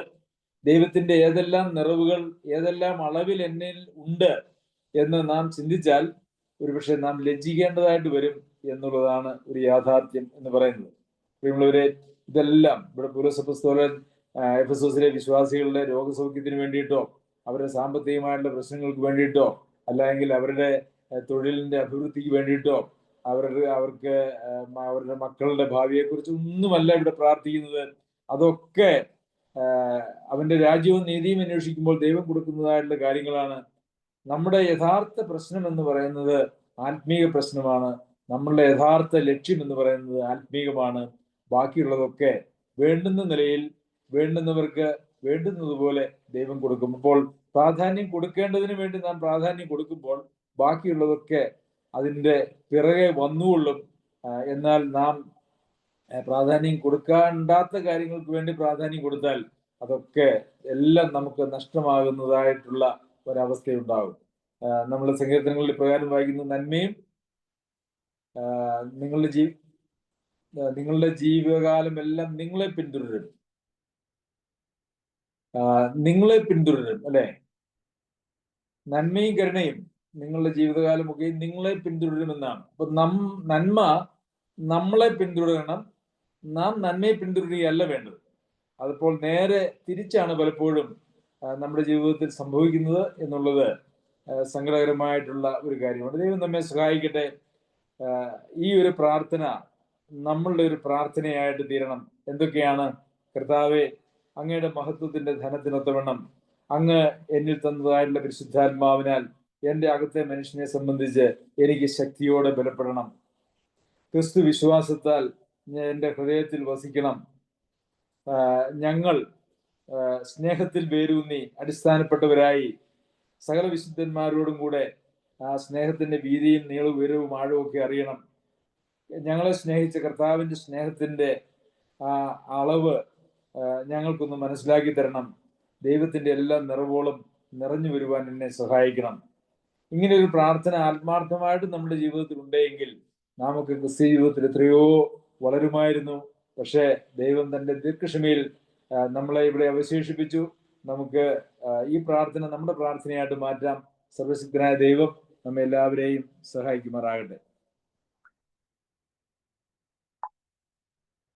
ദൈവത്തിന്റെ ഏതെല്ലാം നിറവുകൾ ഏതെല്ലാം അളവിൽ എന്നിൽ ഉണ്ട് എന്ന് നാം ചിന്തിച്ചാൽ ഒരുപക്ഷെ നാം ലജ്ജിക്കേണ്ടതായിട്ട് വരും എന്നുള്ളതാണ് ഒരു യാഥാർത്ഥ്യം എന്ന് പറയുന്നത്. പ്രിയമുള്ളവരെ, ഇതെല്ലാം ഇവിടെ പൗലോസപ്പോസ്തലൻ എഫെസോസിലെ വിശ്വാസികളുടെ രോഗസൗഖ്യത്തിന് വേണ്ടിയിട്ടോ അവരുടെ സാമ്പത്തികമായിട്ടുള്ള പ്രശ്നങ്ങൾക്ക് വേണ്ടിയിട്ടോ അല്ലെങ്കിൽ അവരുടെ തൊഴിലിന്റെ അഭിവൃദ്ധിക്ക് വേണ്ടിയിട്ടോ അവർക്ക് അവരുടെ മക്കളുടെ ഭാവിയെക്കുറിച്ച് ഒന്നുമല്ല ഇവിടെ പ്രാർത്ഥിക്കുന്നത്. അതൊക്കെ അവന്റെ രാജ്യവും നീതിയും അന്വേഷിക്കുമ്പോൾ ദൈവം കൊടുക്കുന്നതായിട്ടുള്ള കാര്യങ്ങളാണ്. നമ്മുടെ യഥാർത്ഥ പ്രശ്നം എന്ന് പറയുന്നത് ആത്മീക പ്രശ്നമാണ്. നമ്മളുടെ യഥാർത്ഥ ലക്ഷ്യം എന്ന് പറയുന്നത് ആത്മീകമാണ്. ബാക്കിയുള്ളതൊക്കെ വേണ്ടുന്ന നിലയിൽ വേണ്ടുന്നവർക്ക് വേണ്ടുന്നതുപോലെ ദൈവം കൊടുക്കും. അപ്പോൾ പ്രാധാന്യം കൊടുക്കേണ്ടതിന് വേണ്ടി നാം പ്രാധാന്യം കൊടുക്കുമ്പോൾ ബാക്കിയുള്ളതൊക്കെ അതിൻ്റെ പിറകെ വന്നുകൊള്ളും. എന്നാൽ നാം പ്രാധാന്യം കൊടുക്കാണ്ടാത്ത കാര്യങ്ങൾക്ക് വേണ്ടി പ്രാധാന്യം കൊടുത്താൽ അതൊക്കെ എല്ലാം നമുക്ക് നഷ്ടമാകുന്നതായിട്ടുള്ള ഒരവസ്ഥയുണ്ടാകും. നമ്മൾ സങ്കീർത്തനങ്ങളിൽ പ്രകാരം വായിക്കുന്ന നന്മയും നിങ്ങളുടെ ജീവിതകാലം എല്ലാം നിങ്ങളെ പിന്തുടരും, അല്ലെ? നന്മയും കരുണയും നിങ്ങളുടെ ജീവിതകാലമൊക്കെ നിങ്ങളെ പിന്തുടരുമെന്നാണ്. അപ്പൊ നന്മ നമ്മളെ പിന്തുടരണം, നാം നന്മയെ പിന്തുടരുകയല്ല വേണ്ടത്. അതിപ്പോൾ നേരെ തിരിച്ചാണ് പലപ്പോഴും നമ്മുടെ ജീവിതത്തിൽ സംഭവിക്കുന്നത് എന്നുള്ളത് സങ്കടകരമായിട്ടുള്ള ഒരു കാര്യമാണ്. ദൈവം നമ്മെ സഹായിക്കട്ടെ. ഈ ഒരു പ്രാർത്ഥന നമ്മളുടെ ഒരു പ്രാർത്ഥനയായിട്ട് തീരണം. എന്തൊക്കെയാണ്? കർത്താവേ, അങ്ങയുടെ മഹത്വത്തിന്റെ ധനത്തിനൊത്തവണ്ണം അങ്ങ് എന്നിൽ തന്നതായിട്ടുള്ള പരിശുദ്ധാത്മാവിനാൽ എൻ്റെ അകത്തെ മനുഷ്യനെ സംബന്ധിച്ച് എനിക്ക് ശക്തിയോടെ ബലപ്പെടണം. ക്രിസ്തു വിശ്വാസത്താൽ എൻ്റെ ഹൃദയത്തിൽ വസിക്കണം. ഞങ്ങൾ സ്നേഹത്തിൽ വേരൂന്നി അടിസ്ഥാനപ്പെട്ടവരായി സകല വിശുദ്ധന്മാരോടും കൂടെ ആ സ്നേഹത്തിന്റെ വീതിയും നീളവും ഉയരവും ആഴവും ഒക്കെ അറിയണം. ഞങ്ങളെ സ്നേഹിച്ച കർത്താവിന്റെ സ്നേഹത്തിന്റെ ആ അളവ് ഞങ്ങൾക്കൊന്ന് മനസ്സിലാക്കി തരണം. ദൈവത്തിന്റെ എല്ലാ നിറവോളം നിറഞ്ഞു വരുവാൻ എന്നെ സഹായിക്കണം. ഇങ്ങനെ ഒരു പ്രാർത്ഥന ആത്മാർത്ഥമായിട്ട് നമ്മുടെ ജീവിതത്തിൽ ഉണ്ടെങ്കിൽ നമുക്ക് ക്രിസ്ത്യ ജീവിതത്തിൽ എത്രയോ വളരുമായിരുന്നു. പക്ഷേ ദൈവം തന്റെ ദീർഘക്ഷമയിൽ നമ്മളെ ഇവിടെ അവശേഷിപ്പിച്ചു. നമുക്ക് ഈ പ്രാർത്ഥന നമ്മുടെ പ്രാർത്ഥനയായിട്ട് മാറ്റാം. സർവശക്തനായ ദൈവം നമ്മെ എല്ലാവരെയും സഹായിക്കുമാറാകട്ടെ.